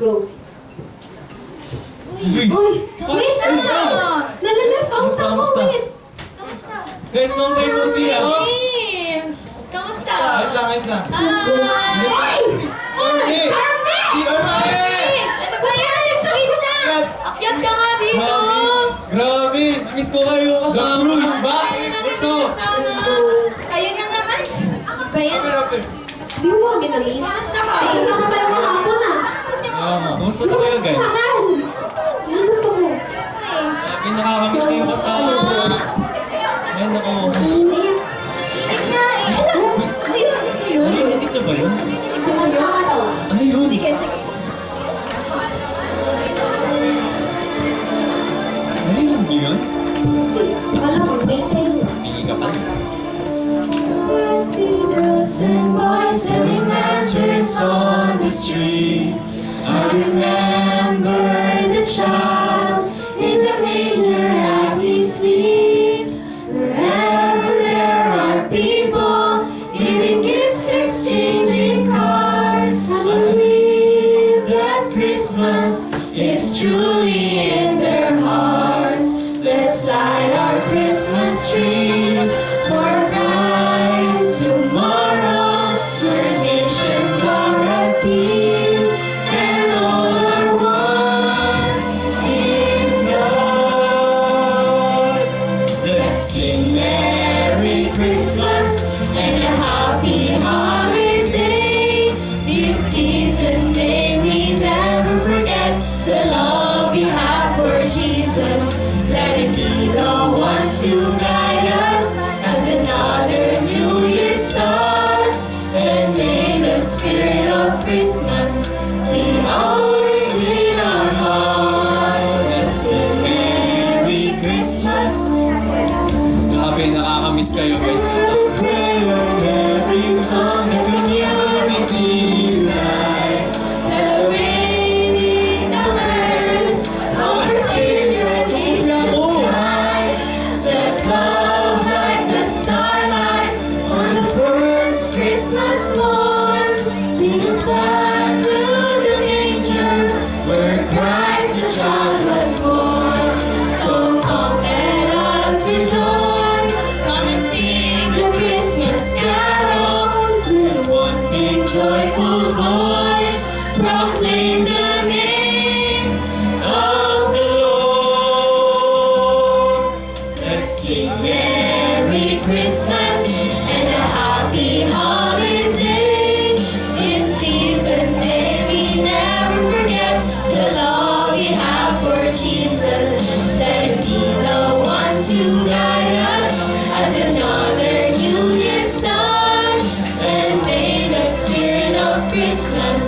Go. Uy! Uy! Wait lang! Nalalapaus ako, Kamusta? wait! Guys, nung sa'yo nung siya. James! Kamusta? Ayos lang, ayos lang. Hi! Hey! Si Armel! Ano ba yan? Akyat ka nga dito! Grabe! Miss ko kayo kasama. Cruise ba? What's up? Kayo na naman. Ba yan? Rapper. Di mo kami nalilin. Kamusta ka? Ay, sama tayo kahapon ah. Kumusta na kayo guys? Saan? Yan gusto ko. Grabe, nakakamiss kayo kasama. Ayun ako. Init. Narinig na ba yun? Ito mo yung katawa. Ano yun? Sige. Narinig niyo yun? Akala mo, may tayo. Pingi ka pa. Girls and boys selling lanterns on the streets. I remember the child in the manger as he sleeps. Wherever there are people giving gifts, exchanging cards, I believe that Christmas is truly in their hearts. Let's light our Christmas trees for a bright tomorrow, where nations are at peace and all are one in God. Let's sing Merry Christmas and a Happy Holiday. This season may we never forget the love we have for Jesus. Let it be the one to guide us as another New Year starts. And may the spirit of Christmas be always in our hearts. Let's sing Merry Christmas. Grabe, nakakamiss kayo guys. Carries on the community life, celebrating the birth of our Savior Jesus Christ. Let's love like the starlight on the first Christmas morn. Lead us back to the manger where Christ the child was born. So come let us rejoice, come and sing the Christmas carols with one big joyful voice. Proclaim the name of the Lord. Let's sing Merry Christmas and a Happy Holiday. This season may we never forget the love we have for Jesus. Let it be the one to guide us as another New Year starts. And may the spirit of Christmas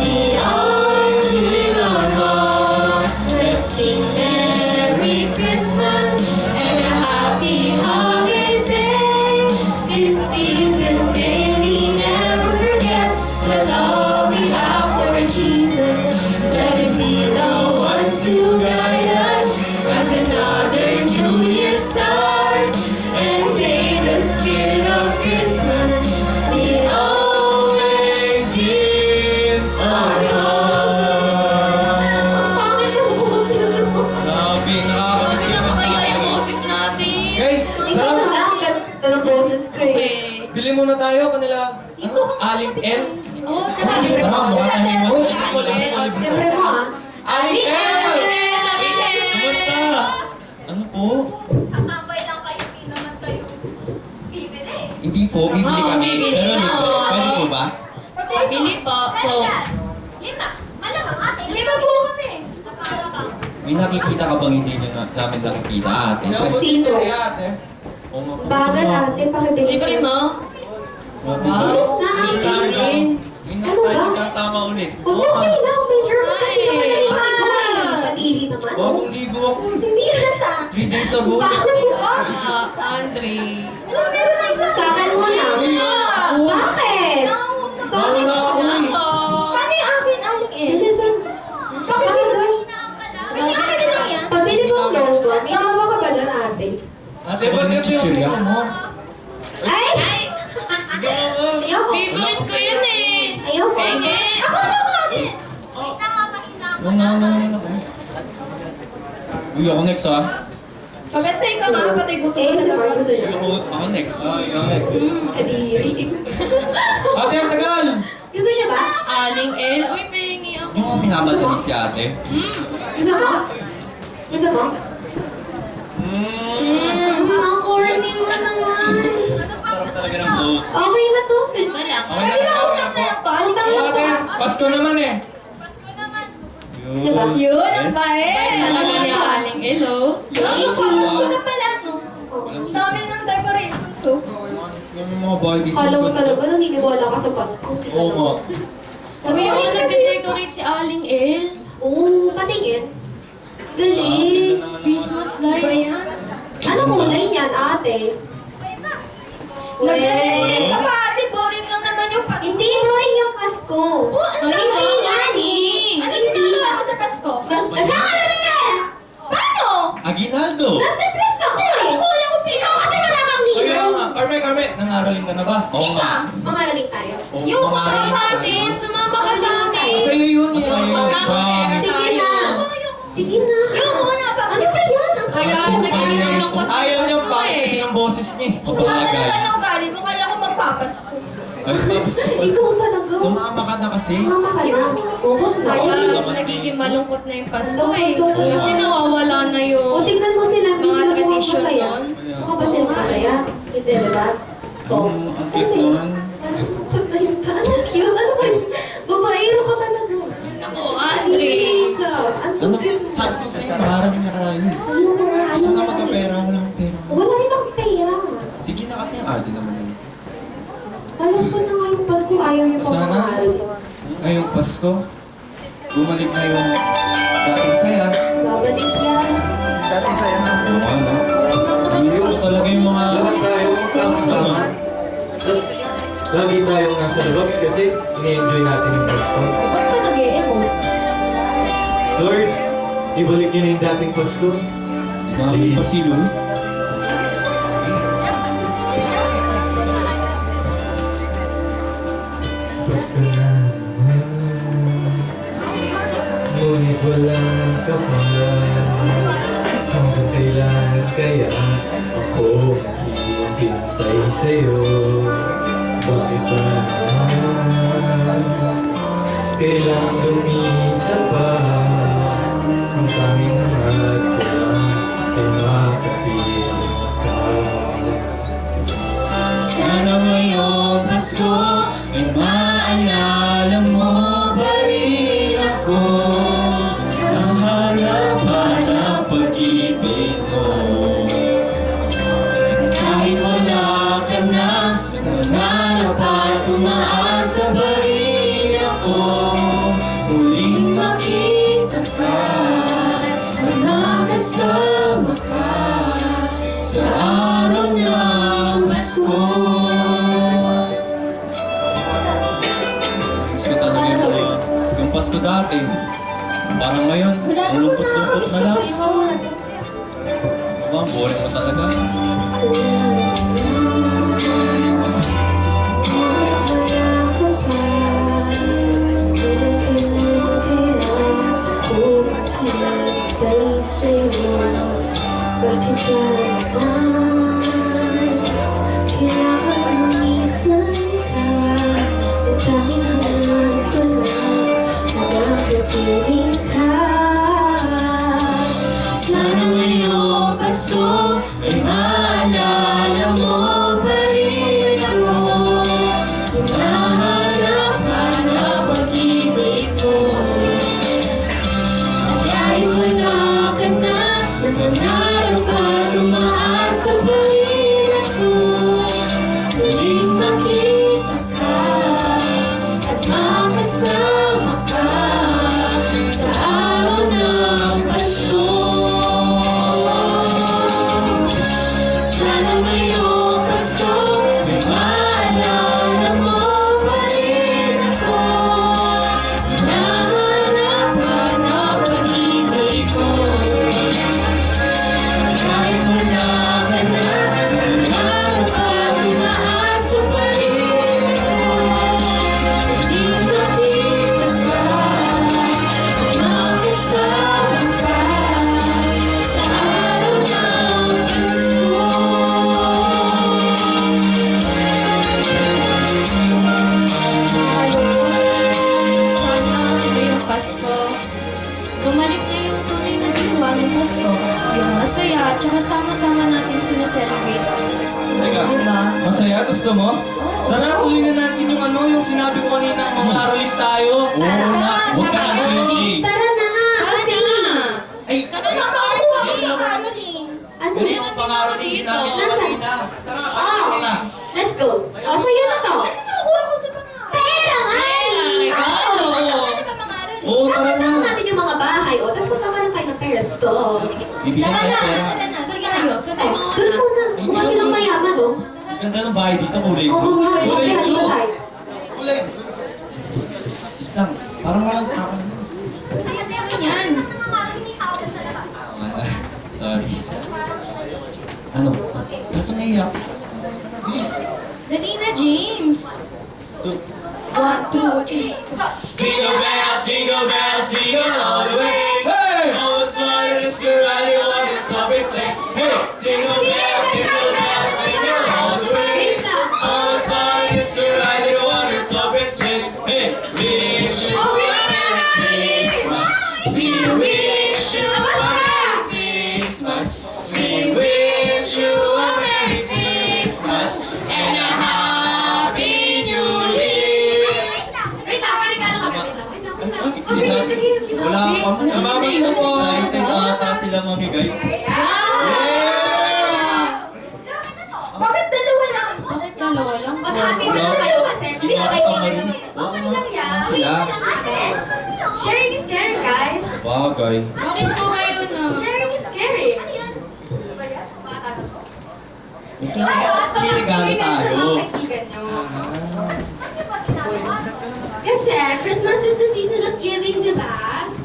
be always in our hearts. Let's sing Merry Christmas and a Happy Holiday. This season may we never forget the love we have for Jesus. Let it be the one to guide us as another New Year starts. And may the spirit of Christmas be always in our hearts. Pangit yung boses mo. Grabe, nakakamiss Kasi kayo na kaya yung kasama. boses natin. Guys, Ikaw na tara! lang, ganda ng boses ko eh. Okay. Bili muna tayo kanila. Ano? Aling L? Oo, Tama, mukha tayo mo. Siyempre mo ah. Aling L! Kumusta? Kumusta? Ano po? Nakambay lang kayo, di naman kayo bibili. Hindi po, bibili Oo, kami. bibili Pero na, oo. pwede po ba? Bili po. Kailan? Lima. Malamang ate. Lima po kami. Nakala ka. May nakikita ka bang hindi nyo namin nakikita ate? Sino? Oo nga po. Bagal ate, pakibigay Libre mo? Wow. Bilis na, Hindi ate. ka rin. Hindi Ano tayo ba? kasama ulit. Huwag mo kayo na, picture mo Ay. kasi naman yung patili naman. Bagong ligo ako. Hindi halata. 3 days ago. Andre. Alam, meron na isa. Sa akin mo na. Ako. Bakit? Sa akin Nauna ako eh. Ako. Paano yung akin, Aling El? Bilisan. Bakit bilisan? Pwede akin lang yan. Pabili mo ang logo. May logo ka ba dyan, ate? Ate, ba't ka pinapili mo? Ay! Sige mo. Ayoko. Favorite ko yun eh. Ayoko. Penge. Ako ate! Wait lang nga, Nangangalan ako. Uy, ako next ah. Pagantay ka nga, patay gusto Eh, ko si Mark gusto Uy, niya. ako next. Ikaw next. Kadiri. Ate, ang tagal! Gusto niya ba? Aling L. Uy, pahingi ako. Yung mga minamadali si ate. Gusto mo? Gusto mo? Ang corny mo naman. Sarap talaga ng boat. Okay na to. Wala lang. Okay na Pwede ba ikaw. utang na lang to? Utang Oo, na ate. lang. Pasko naman eh. Pasko naman. Diba? Yun, ang Yes. bait. Talaga ni Aling L, oh. Ano pa, Pasko na pala, no? Walang Ang dami ng decorations, oh. Yung mga bahay dito. Kala mo talaga naniniwala ka sa Pasko. Oo nga. Uy, oh, nag-decorate si Aling L. Oo, patingin. Galing. Christmas lights. Ano kulay niyan, ate? Nag-decorate ka Weh. pa, ate. Boring lang naman yung Pasko. Hindi boring yung Pasko. Oh, ang Ano dami ba? yan, eh. Ano ginagawa mo sa Pasko? Nagkakaroon na! Paano? Aguinaldo! Nag-depress ako eh. Kulang ko pila. Ikaw kasi wala kang Kaya ninong. nga, Carme, nangaroling ka na ba? Oo nga. Mamaraling tayo. Oo, Yung mangaroling kasama tayo. natin, sumama ka sa amin. Sa'yo yun eh. Sumama Sige na. Sige na. Yung muna pa. Ano ba yan? Ang Kaya nagiging malungkot na Ayaw niyang Pasko pangit kasi eh. ng boses niya eh. Sumama Mabagay. na lang galing. Kung kala ko magpapasko. Ay, tapos, Ikaw talaga. sumama ka na kasi. Mama ka na. Oo na. Kaya nagiging malungkot na yung Pasko eh. Kasi nawawala na O, yung tignan mo sila. Hindi mga sila mukhang tradisyon masaya. nun. Mukha ba sila masaya? Hindi, diba? Oo. Ang Kasi, cute naman. ano cute? Ano ba yun? Babaero ka talaga. Ako, Andre. Ano? Sabi ko sa'yo, makarating na kayo. Ano nga, Gusto ano na nga. magkapera, wala akong pera. Wala rin akong pera. Sige na kasi ang arte naman yun. Malungkot na ngayong Pasko, ayaw niyo pa Sana. mahal. Ngayong Pasko, bumalik na yung dating saya. Babalik yan. Oo nga, no? Namiss ko talaga yung mga Lahat tayo kasama. Tapos, lagi tayong nasa labas kasi ini-enjoy natin yung Pasko. Ba't ka nag-e-emote? Lord, ibalik niyo na yung dating Pasko. Mga pasilo. Pasko na naman. Ngunit wala ka pa. Hanggang kailan kaya ako maghihintay sa'yo? Bakit ba naman kailangan lumisan pa? Ang tanging radya ay makapiling ka. Sana ngayong Pasko ay maalala mo pa rin ako. Nahanap-hanap pag-ibig ko. Kahit wala ka na, nanganap at umaasa pa rin ako. Muling makita ka, na makasama ka sa araw ng Pasko. Gusto talaga yung Pasko dati. Parang ngayon, ang lungkot-lungkot na lang. Aba, ang boring mo talaga. Sana ngayong Pasko ay maalala mo pa rin ako. Nahanap-hanap pag-ibig ko. Kahit wala ka na, nangarap at umaasa pa rin ako. Muling makita ka at makasama ka sa Pasko. Bumalik na yung tunay na diwa ng Pasko. Yung masaya, tsaka sama-sama natin sineselebrate. Teka, Diba? masaya? Gusto mo? Tara, tuloy na natin yung yung sinabi ko kanina, mga aralin tayo. Oo na, huwag ka na, Gigi. Tara na nga, kasi. Ay, Nakakakuha ko sa caroling. Ano? ganyan ang pangaralin natin sa kanina. Tara, pasok na. Let's go. O, so yun na to. Nakuha ko sa pangalan. Pera nga! Regalo. Oo, tara na. Nakita natin yung mga bahay. O, tapos magkakaroon tayo ng pera. Go. Bibigyan tayo ng pera. Saan tayo? Saan tayo? Doon muna. Mukha silang mayaman, oh. Ganda ng bahay dito, kulay Oo, blue. kulay Kulay blue. blue. Kulay. Kulay. Lang, parang walang tao. Ayaw yan. Sorry. Ano? Kaso naiyak. Please. Dali na, James. 2. 1, 2, 3. Jingle bells, jingle bells, jingle all the way. Hey! Oh, it's fun, it's good, I know what it's up, it's like, hey! Jingle bells, jingle all the way. Oh, it's fun, it's good, I know what it's up, it's like, hey! Wish you a Merry Christmas. We wish you a Merry Christmas. We wish you a Merry Christmas and a Happy New Year. Wait lang, regalo kami. Wait lang. Wala pa mo. Namamas na po. Excited ata sila mamigay. Bakit dalawa lang? Bakit dalawa lang? Mag-happy na lang kayo kasi. Hindi na kayo Mari. Okay lang yan. Sila. Wait na lang natin. Sharing is caring, guys. Bagay. Bakit po kayo na? Sharing is caring. Ano yan? Mas may regalo tayo. Kasi Christmas is the season of giving, di ba?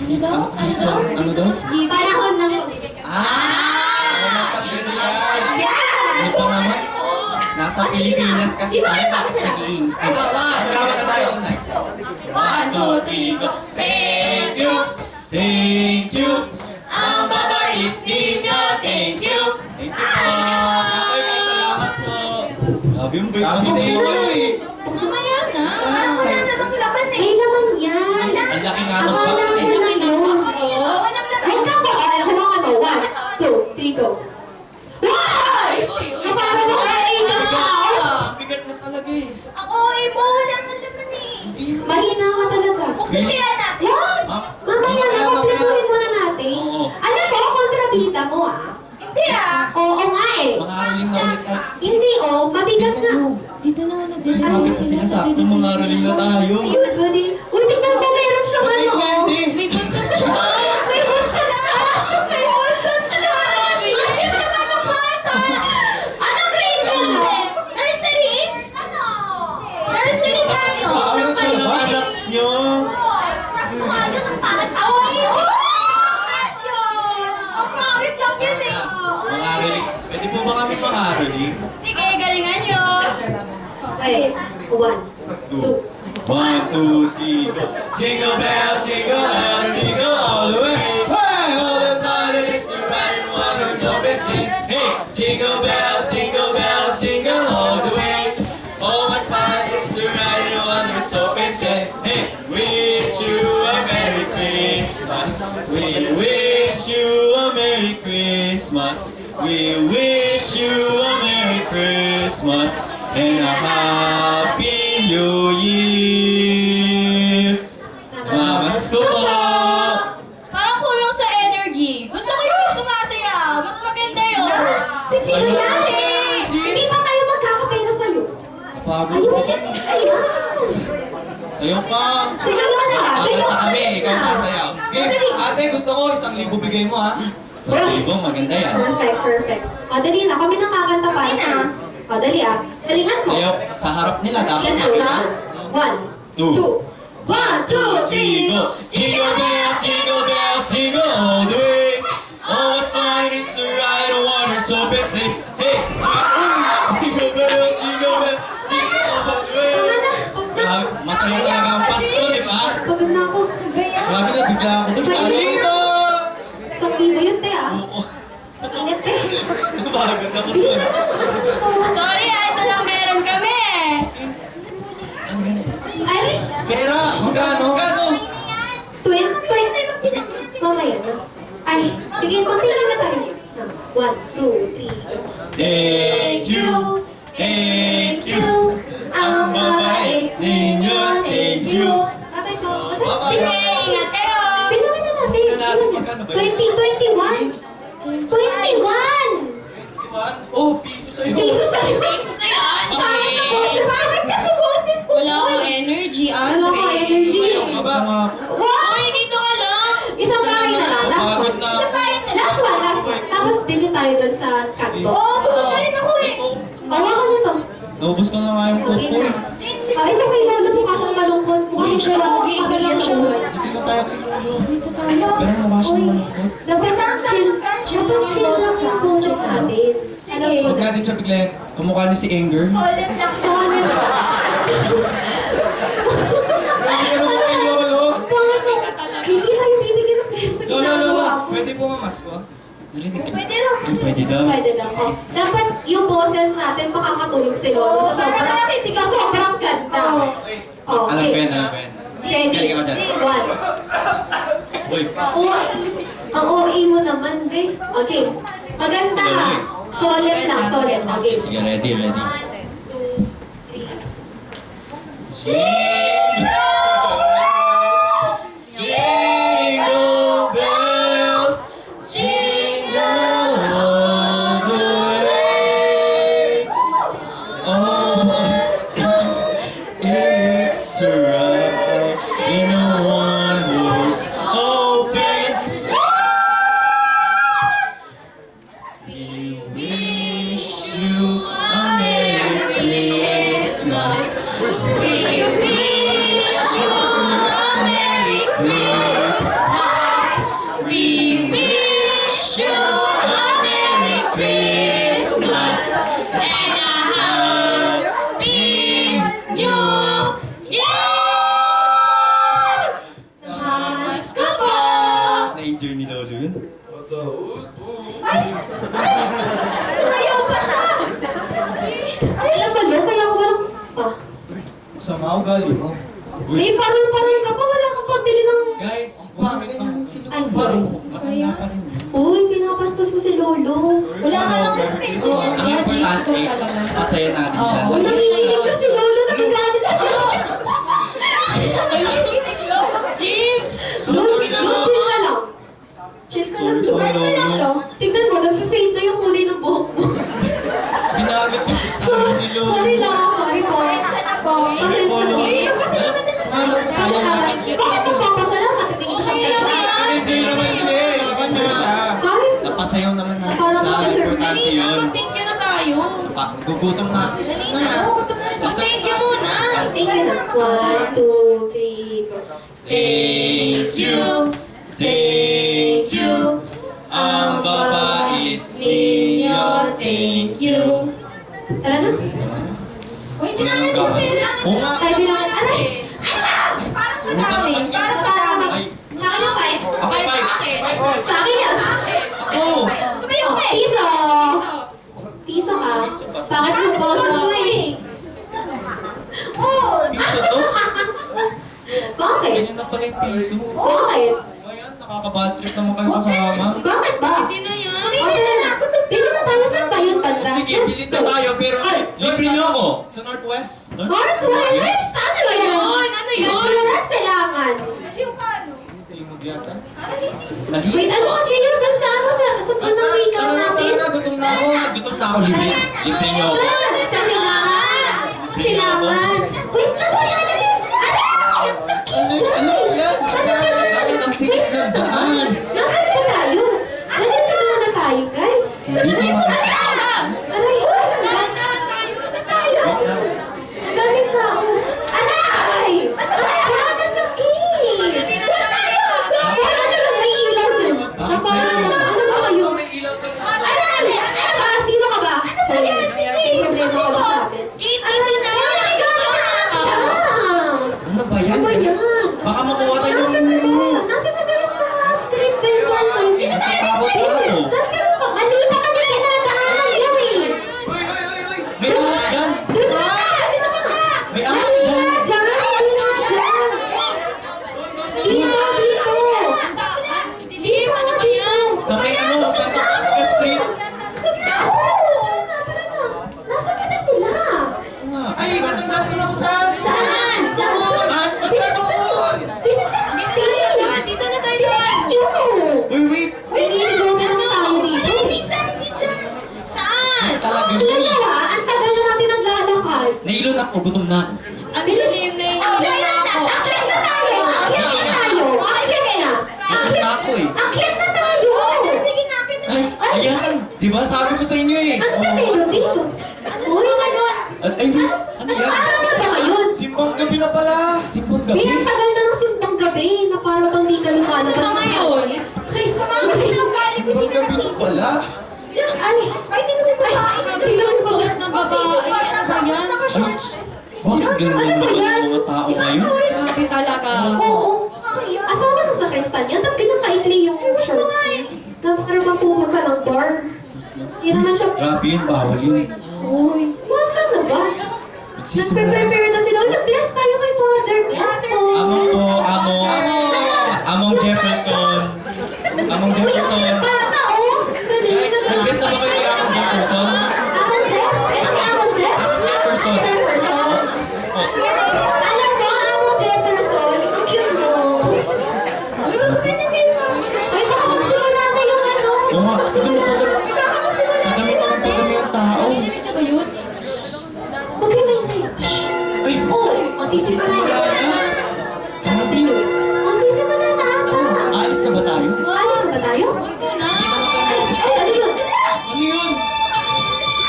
Season, ano daw? Panahon ng pagbibigay. Wala pa binigay. Ano pa naman? Nasa Pilipinas kasi tayo bakit nag-iingay. Salamat na tayo. Nice. 1, 2, 3, go. Thank you. Thank you. Ang babait ninyo. Thank you. Thank you po. Okay, salamat po. Sabi mo ba yung thank you eh. Mamaya na. Parang wala namang laban eh. May laman yan. Ang laki nga ng Akala box ko eh. na yun. Walang laban. Ay, kako. Ay, kumakan mo. 1, 2, 3, go. Why? Kapara mo kayo na. Ang bigat na talaga eh. Ako, mo, wala nga laban eh. Mahina ka talaga. Buksan kaya natin. Yan! Ma- Mamaya na, kompletuhin muna natin. Oo. Alam mo, kontrabida mo ah. Hindi ah. Oo nga eh. Mga aralin na ulit tayo. Hindi oh, mabigat na. Dito na ako Sabi sa sinasakto mga aralin na tayo. Ayun, goody. Uy, tignan mo, meron siyang ano oh. May buntot siya. May buntot siya! May buntot siya! Ayun naman ang bata! Ano grade ka natin? Nursery? Ano? Nursery ka no? Ano po na anak nyo? Crush mo nga yun, ang pangit pa. Oy! Ang pangit lang yan eh. Mga aralin. Pwede po ba kami mga aralin? Sige, galingan nyo. Okay, 1, 2. 1, 2, 3, go. Jingle bells, jingle bells, jingle all the way. Hey, all the time it's the right one or no missing. Hey, jingle bells, jingle all the way. Oh, what fun it's the right one or so missing. Hey, wish you a Merry Christmas. We wish you a Merry Christmas. We wish you a Merry Christmas and a Happy New Year. Mamas ko po. Parang kulang sa energy. Gusto ko yung sumasayaw. Mas maganda yun. Si Gino Ayun. yan eh. Hindi pa tayo magkakapera sa'yo. Napagod ko. Ayusin! Ayusin! Sa'yo pa. Sige lang na! Sige Kakanta lang! kami, ikaw sasayaw. Game, ate, gusto ko 1,000 bigay mo ha. 1,000, maganda yan. Perfect, perfect. O, dali na. Kami nang kakanta para sa... O, dali ah. Galingan mo. Sa'yo, sa harap nila dapat Let's go, ha? 1, 2. 1, 2, 3, go! Jingle bells, jingle bells, jingle all the way. Oh, what fun it's to ride a water-soaked sleigh. Hey, jingle bells, jingle bells, jingle all the way. Masaya talaga ang Pasko, di ba? Pagod na ako. Gaya. Grabe na, bigla ako doon. Alino! Isang kilo yun, te ah. Oo. Init, te. Napagod ako doon. Bisa na. Sorry ah, ito lang meron kami eh. Ano yan? Ay, Pera, magkano? Magkano? 20 mamaya na. Ay, sige, continue na tayo. 1, 2, 3, go. Thank you, thank you. Ang babait ninyo, thank you. Bye-bye po. Bye-bye. Ingat kayo. Bilangin na natin. Tingnan natin magkano ba yun? 21. 21! Oh, piso sa'yo. Piso sa'yo. Piso sa'yo, Bakit ang boses? Andre! Bakit kasi boses ko? Wala kang energy, Wala Andre. kang energy. Ayaw ka ba? Wow! Uy, dito ka lang! Isang bahay na lang. Last Pagod one. na. Isang bahay na lang. Last one, last one. Tapos bili tayo doon sa kanto. Oo, pupunta rin ako eh. Bawa ko na to. Naubos ko na nga yung Okay kuko na. eh. Ay, ito kay Lolo mukha siyang malungkot. Mukha siyang Mag-iisa lang siya. Hindi na tayo pinulo. Dito tayo. Pero mukha siyang malungkot. Dapat chill lang yung boses natin. Alam ko Huwag na. natin siya bigla kumukha ni si Anger. Solid lang. Solid. Pero mo kay Lolo. Bakit? Hindi tayo bibigyan ng peso. Lolo, Lolo. Ginagawa mo. Pwede po mamasko? Narinig ka. Pwede raw. Pwede daw. Pwede daw. Oh. Dapat yung boses natin makakatulog si Lolo sa sobrang ganda. Oh, Alam ko okay. yan, alam ko yan. Ready? Galing ako dyan. One. Uy. Ang OA mo naman, be. Okay. Maganda ha. Solid lang, solid. Okay. Sige, ready, ready. 1, 2, 3. Jingle bells, jingle all the way. Oh, it's to ride in a one-horse open. We wish you a Merry Christmas. We wish you a Merry Christmas. We wish you a Merry Christmas and a Happy New Year! Namasko po! Na-enjoy ni Lolo yun? Sumayaw pa siya! Ay, alam mo, Lo, kaya ako walang... Ah. Sama ugali mo. May parol-parol ka pa, wala kang pambili ng... Guys, bumalik naman si I'm sorry. Matanda pa rin. Uy, pinapastos mo si Lolo. Wala ka lang respeto. Ang importante, masaya natin siya. Uy, nanginginig ka si Lolo, nagagalit ka. James! Lolo, chill ka lang. Chill ka lang. Sorry, Lolo. Tignan mo, nag-fade na yung kulay ng buhok mo. Ginamit ko si Taro ni Lolo. Sorry lang, sorry po. Pasensya na po. Pasensya na. Ano sa sayang natin? Bakit magpapasalamat? Tingin ko siya Hindi naman siya eh. Hindi siya. Bakit? Napasayaw naman natin Parang siya. mag-deserve. Importante yun. Mag-thank you na tayo. Gugutom na. Mag-thank you muna. Thank you na. 1, 2, 3, go. Thank you. Thank you. Ang babait ninyo. Thank you. Tara na. Uy, Walang gahan. Oo nga. Tayo bilangan. Aray! Parang madami. Parang madami. Ay, Sa akin yung 5. ako pa. Sa akin yan. Ako. Piso. Piso ka. Bakit yung boss mo eh? Piso to. Bakit? Ganyan na pala yung piso. Bakit? Ayan, nakaka-bad trip naman kayo kasama. Bakit ba? Hindi na yan. Bili na tayo. Saan ba yun, banda? Sige, bilhin na tayo, pero libre niyo ako. Sa Northwest? Northwest? Yes. Ano ba yun? Ano yun? Natural silangan. Timog yata. Wait, ano kasi yun? Dun sa ano? Sa panang ikaw natin? Tara na, gutom na ako. Gutom na ako, libre. Libre niyo ako. Sa silangan. Silangan. Wait, ano yan? Aray! Ano po yan? Bakit ang sikip ng daan? Nasaan na tayo? Nandito na tayo, guys. Hindi ko Aray, saan tayo? Saan tayo? Ang daming tao. Aray! Aray, masakit! Wala na lang may ilaw dun. Ano ba kayo? Aray! Ano ba? Sino ka ba? Ano ba yan? May problema ka ba sa amin? Aray! Ano ba yan? Ano ba yan? Baka makuha tayo ng Nasa ulo. madaling taas. ba? Sabi ko sa inyo eh. Ano na meron dito? Uy, Ay, ano yan? ano na ba ngayon? Simbang gabi na pala. Simbang gabi? Ang tagal na ng simbang gabi na para bang di ka lumalabas. Ano ngayon? Ay, sumama ka ng galing ko. Simbang gabi na pala. Ay, ay, di naman pala. Pinagsuot ng babae. Ano ba yan? Bakit ganun naman ang mga tao ngayon? Grabe talaga. Oo. Asawa mo sa kristal yan, tapos ganyan kaikli yung shorts niya. Napakarabang pumunta ng bar. Hindi naman siya, Grabe yun, bawal yun. uy, masa na ba? Nagpe-prepare na sila. Uy, nag-bless tayo kay Father. Bless po. Among po, Among Jefferson. Among Uy, Jefferson. ang bata, oh. Galing, Guys, galing. nag-best na ba kayo kay Among Jefferson? Among Death? Eh, si Among Death? Among Jefferson. Jefferson? Alam mo, Among Jefferson, ang cute mo. Uy, magkakita kayo. Uy, baka magsimula na yung ano. Oo nga, siguro padami na ng padami ang tao. Ano ba yun? Huwag kayo maingay. Ay, Oh, magsisimula sisimula na. na. Grabe. Magsisimula na ata. Alis na ba tayo? Alis na ba tayo? Ay, ano yun? Ano yun?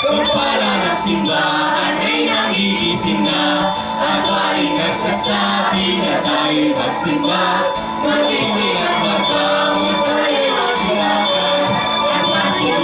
Kung para ng simbahan ay nangigising na at ay nagsasabi na tayo'y magsimba. Magising at magbangon tayo'y masilakan at masilakan.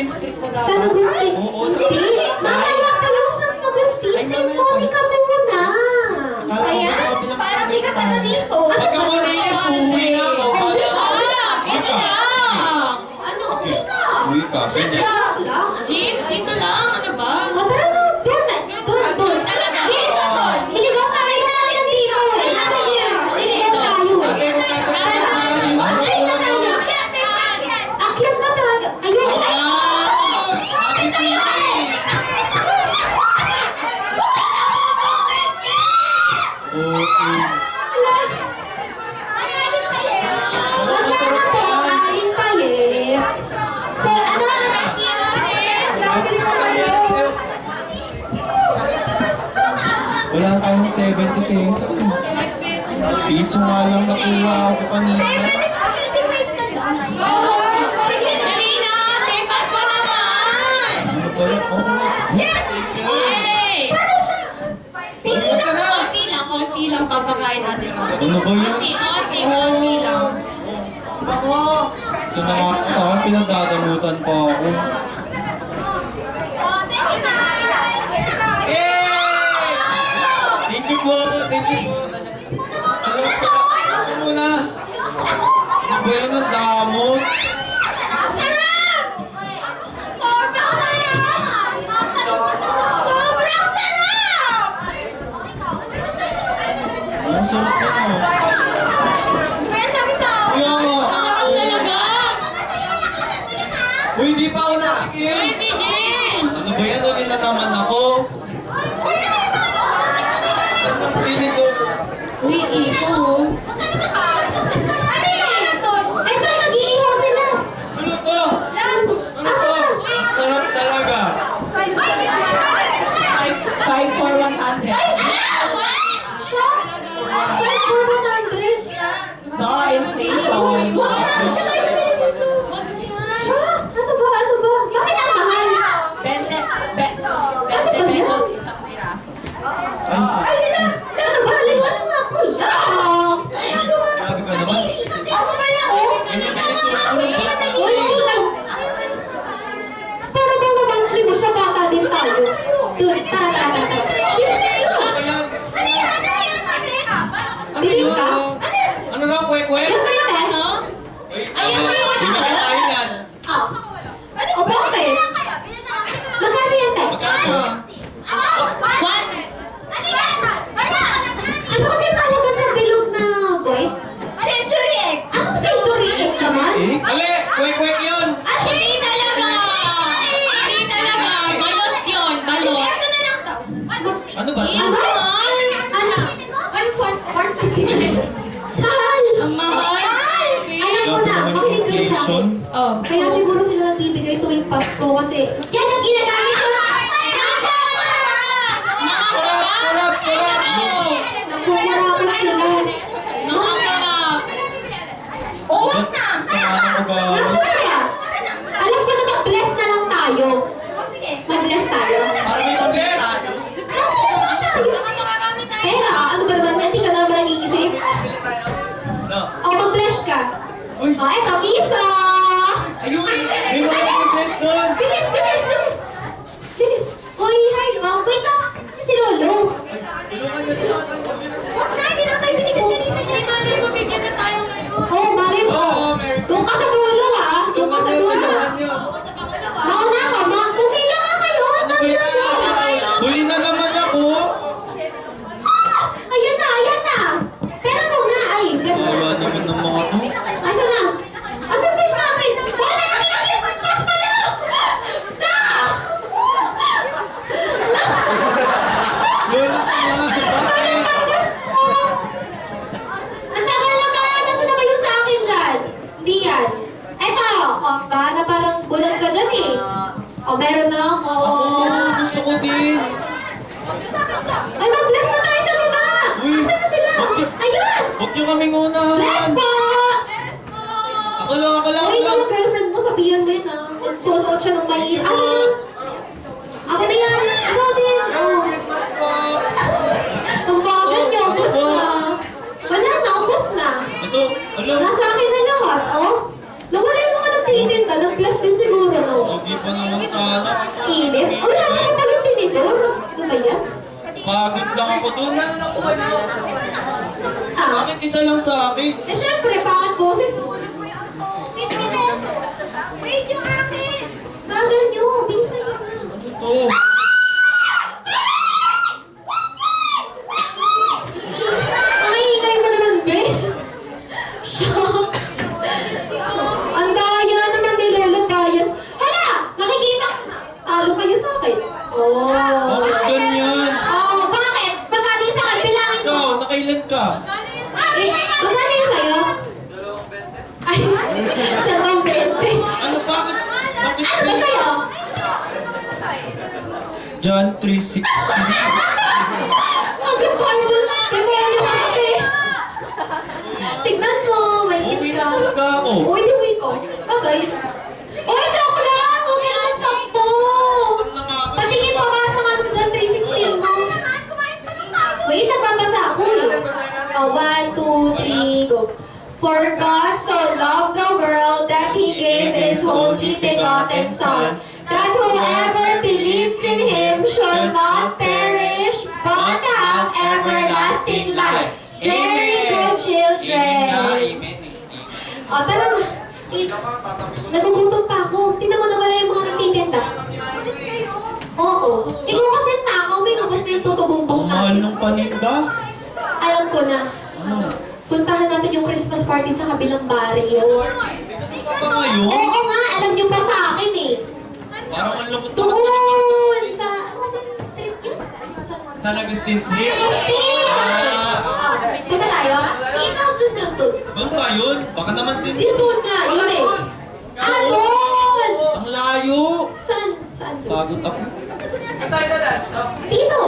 Agustin Street na San dapat. Agustin? Oo, Hindi. Mamaya ka lang San Agustin. Symphony ka muna. Parang di ka taga dito. Pagka Cornelius, uwi na ako. Uwi ka. Ano? Uwi ka. Uwi ka. Ganyan. Lang lang. Jeans, dito lang. Ano ba? O tara na. Doon. Talaga. Dito, doon. Iligaw tayo natin ang dito. Iligaw tayo. Ate, kung nasa kanya, Akyat na tayo. Ayun. Happy birthday! Okay. Wag na na po. Alis tayo. So, ano? Grabe na kayo. Wala tayong 70 pesos. Piso nga lang nakuha ako kanina. Dali na! Tipas pa naman! Ano pala? Yay! Ayun ka na! Konti lang papakain natin. Ano ba yun? Konti lang. Ako! So saan pinagdadamutan pa ako? Yay! Thank you po! Thank you po! Ano sa ako muna? Ano ba yun ang damot? Ang sarap yun oh. Kaya nga! Talaga! Uy, di pa ako nakikin! Bigin! Ano ba yan? Uli na naman ako! Saan ang tinig ko? Uy, iso. Ay, saan nag-iiho sila? Ano to? Ano to? Sarap talaga! 5 for 100. Saan po ba na, Andres? No, inflation. Ano ba? Ano ba? Bakit ang mahal? 20 pesos isang piraso. Ay, ano ba? Liwan mo nga ako. Yuck! Grabe ka naman! Ako ba lang? Oh. Ganyan na itsura ko ng bata ko Uy, eh! ikaw. Para bang mamantli mo siya, bata din tayo. Doon, tara. Ano ba yan? Ano Bibig yun? ka? Ano na? Kwek-kwek? Yun ba yun eh? Ano? Ay, Ayun ba yun? Bibigyan tayo yan! Oh. O bakit? Magkano yan, te? Magkano? Ano kasi tawagan sa bilog na white? Century egg! Anong century egg naman? Eh? Mali! Kwek-kwek yun! Hindi talaga! Hindi talaga! Balot yun, balot. Ito na lang to. Ano ba? Ang mahal! Ano? Mahal! Ang mahal! Alam ko na, Grabe naman yung makinig kayo sa inflation. akin. Oh. Kaya siguro sila nagbibigay tuwing Pasko kasi yan ang ginagamit ko. Sarap! Sarap! Nagkukurakot sila. Nakakarap! Oo Ba't na! sama ng ugali? Nasa kaya? Alam ko na mag-bless na lang tayo. O sige. Mag-bless tayo. Para may pag-bless! Mag-bless tayo. Pera, ano ba naman? Hindi ka na naman nag-iisip. No. O, mag-bless ka. Uy! O, eto, piso! Ayun! May mga pag-bless doon! Bilis, bilis, bilis! Bilis! Uy, hi, ma'am. Wait lang. Si Lolo. Huwag na, hindi na tayo binigyan niya dito. Hindi malay mabigyan na tayo ngayon. Oh, malay mo. Oo, Merry Doon ka sa dulo, ha? Doon ka sa dulo. Tulungan niyo. Mauna ka, ma'am. Pumila ka kayo. Ano ba yan? Huli na naman ako! Ayan na, ayan na. Pero muna, ay, bless na. Wala naman ng mga to. Asan na? Asan ba yung sa akin? Wala na kaya! Pagpas pa lang! Lola, bakit? Ang tagal na ba? Nasaan na ba yung sa akin dyan? Hindi yan. Eto, ba na parang bulag ka dyan eh. O, meron na ako. Ako, gusto ko din. Ay, mag-bless na tayo sa baba! Uy, Asan na sila? bakit? Ayun! Huwag niyo kaming Bless unahan. po! Ako lang, ako lang, Uy, ako lang. yung girlfriend mo, sabihan mo yun ah. Susuot siya ng mais. Asan na? Akin na yan. Ikaw din. Oh. Christmas po. Ang bagal niyo. Ano Ubus po? na. Wala na. Ubus na. Ito, alam. Nasa akin na lahat. Oh. Nawala yung mga nagtitinda. Nag-bless din siguro, no? Pogi pa lang ako dun. Bakit isa lang sa akin? Eh, syempre, bakit boses mo? 50 pesos. Wait, yung akin. Bagal nyo, bisa nyo na. Ito. Nakihingay mo naman, be. Shucks. Ang daya naman ni Lolo Bias. Hala! Nakikita ko na. Talo kayo sa akin. Oh. Bakit ganyan? Oh, bakit? Magkano yung sa akin? Bilangin mo. Ikaw, nakailan ka? Eh, magkano yung sa'yo? Ay, 220. Ano, bakit? Bakit Ano ba sa'yo? John 3:16. Ang gabal mo. Demonyo kasi. Tignan mo. May Uwi gift na ka. talaga ako. Uy, uwi ko. Babay. Uy, joke lang! Huwag na lang takbo! Patingin pa ba sa ano dyan, 316 ko? Wait, nagbabasa ako eh. Oh, 1, 2, 3, go. For God so loved the world that He gave His only begotten Son, that whoever believes in Him shall not perish, but have everlasting life. Very good, children. Amen. O, tara na. Nagugutom pa ako. Tingnan mo na wala yung mga nagtitinda. Oo. Ikaw kasi takaw, may nubos na yung puto bumbong Ang mahal natin. ng paninda. Alam ko na. Ano? Puntahan natin yung Christmas party sa kabilang barrio. Pa ngayon? Oo nga, alam nyo pa sa akin eh. Parang ang lungkot na Doon sa... Saan street yun? sa Agustin Street. Agustin! Ah, Punta tayo? Ikaw dun yun dun. doon ba yun? Baka naman din. Dito nga, yun eh. Ah, doon! Ang layo. Saan? Saan dun? Pagod ako. Dito!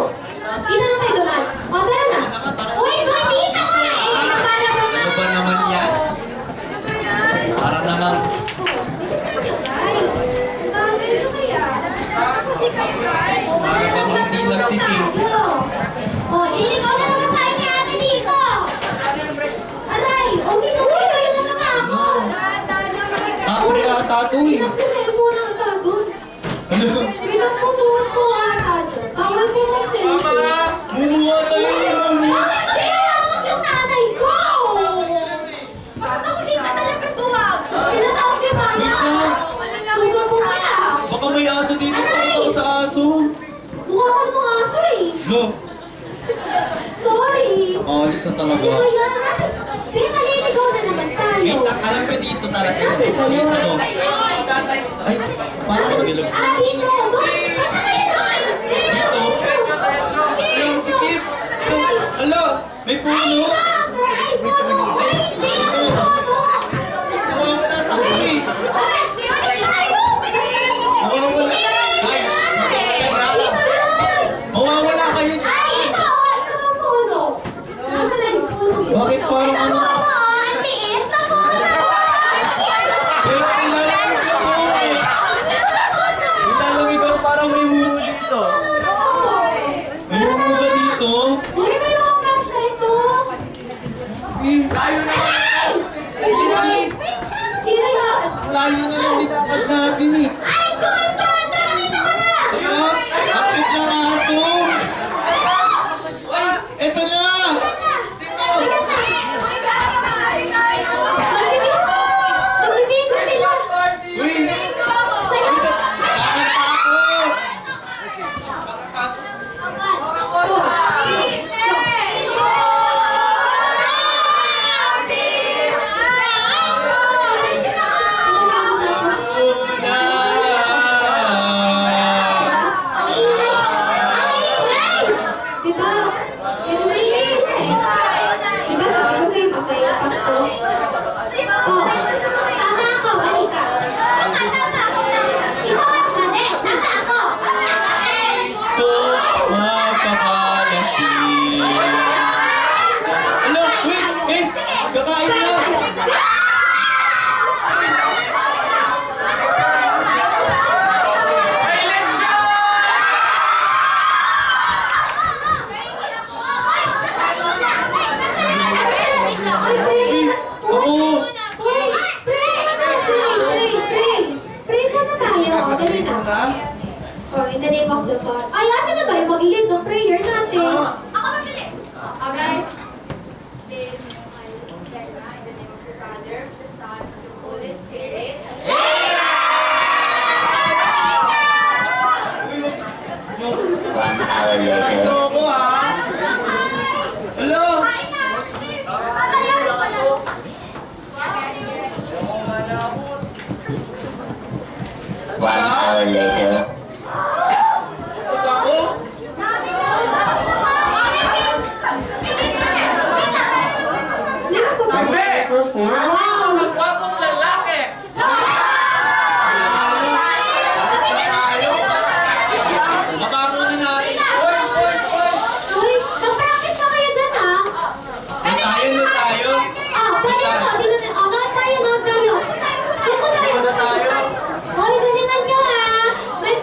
Dito na tayo duman. O, tara na. Uy, doon dito ka eh! Nakala mo Ano ba naman yan? Para namang guys. Sabi nyo kaya. Kasi kayo guys. para bang hindi nagtiting. O, ikaw na naman sa akin ate dito. Aray! O, sino ko? Kayo na naman ako. Ako rin ata ito eh. Sa cellphone ang tapos. Ano? Pinagputuan ko ata dyan. Bawal mo sa cellphone. Mumuha tayo eh. Mumuha. Kaya hawak yung nanay ko! Bakit ako di ka talaga tuwag? Tinatawag ni Mama. Wait lang. Susuko ka na. Baka may aso dito. Takot ako sa aso. Mukha ka ng aso eh. No. Sorry. Alis na talaga. Ano ba yan? Kaya naliligaw na naman tayo. Wait lang. Alam ko dito talaga. Dito. Ay, parang magilog. Ah, dito! Doon! Basta kayo doon! Dito. Ayun, sikip. Ito. Hala, may puno. Ay, puno! Uy, dito sa puno! Nawawala tayo eh. Bakit? Balik tayo! Nawawala. Guys, dito talaga. Mawawala kayo dyan. Ay, ito! Sa mga puno! Nasaan na yung puno yun? Bakit parang ano? Ang liit na puno! Eh, nilalamig ako eh. Nilalamig ako, parang may mumu dito. May mumu ba dito? Uy, may mga flashlight to! Eh, bilis, bilis. Sino yan? Ang layo na lang nitapad natin eh. Ay, doon! Doon! Saan nakita ko na? Ito, kapit ng aso. Ay, eto na. Dito. Magbibigo sila! Uy, Sa'yo! isa, kakanta ako. Kakanta ako. Una. Diba? Medyo maingay sila eh. Diba sabi ko sa'yo, masaya yung Pasko. Oh, tama ako, halika. Tama ako sa... Ikaw ang mali, tama ako. Nais ko mapakalasin. Hello, wait, guys, kakain na. Uy, ako. Pray muna tayo. O, dali na. Oh, in the name of the Father. Ay, asan na ba yung mag-lead ng prayer natin? Ako 1 hour later. Wow! Gwapong lalaki! Baka muna natin. Uy, mag-practice na kayo dyan, ha? Doon tayo. Ah, pwede po. Dito na. Oh, nood tayo, nood tayo. Dito tayo. Doon na tayo. Hoy, galingan nyo, ha? May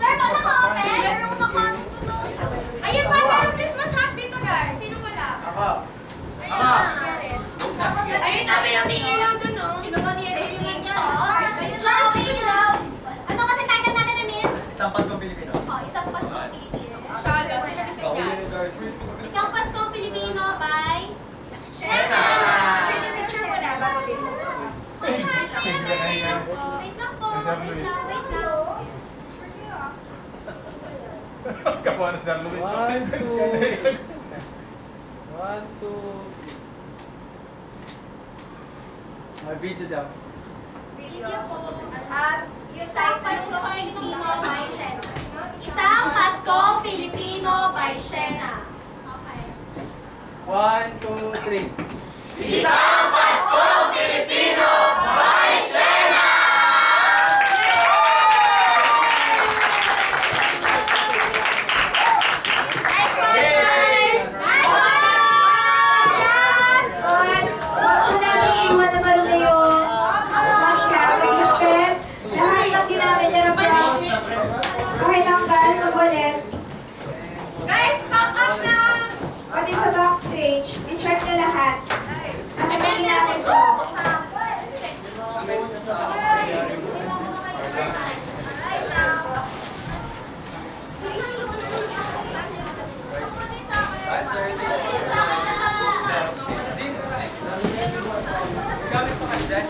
Sir, wala ka open? Meron nakakamit ko doon. Ayun pa, meron Christmas hat dito, guys. Sino wala? Ako. Ayun na, may umiilaw doon, no? Sino ba niya yung niya? Ayun na, umiilaw. Ano kasi title natin, Emil? Isang Paskong Pilipino. Oh, isang Paskong Pilipino. Isang Paskong Pilipino by... Shena! Picture mo na, bago dito. Wait lang po, wait lang, wait lang. Kapuha na sa Luis. 1, 2. 1, 2. Video daw. Video po. At isang Paskong Pilipino by Shena. Isang Paskong Pilipino by Shena. Okay. 1, 2, 3. Isang Paskong Pilipino by Shena! Nice one, guys! Nice one! Huwag mo natin iiwan naman kayo. Makikamay yung pen. Lahat ng ginamit niya ng props. Kahit ang gal, magulit. Guys, back up na! Pati sa backstage, i-check na lahat. Lahat ng ginamit ko. Gamit ko kasi dyan.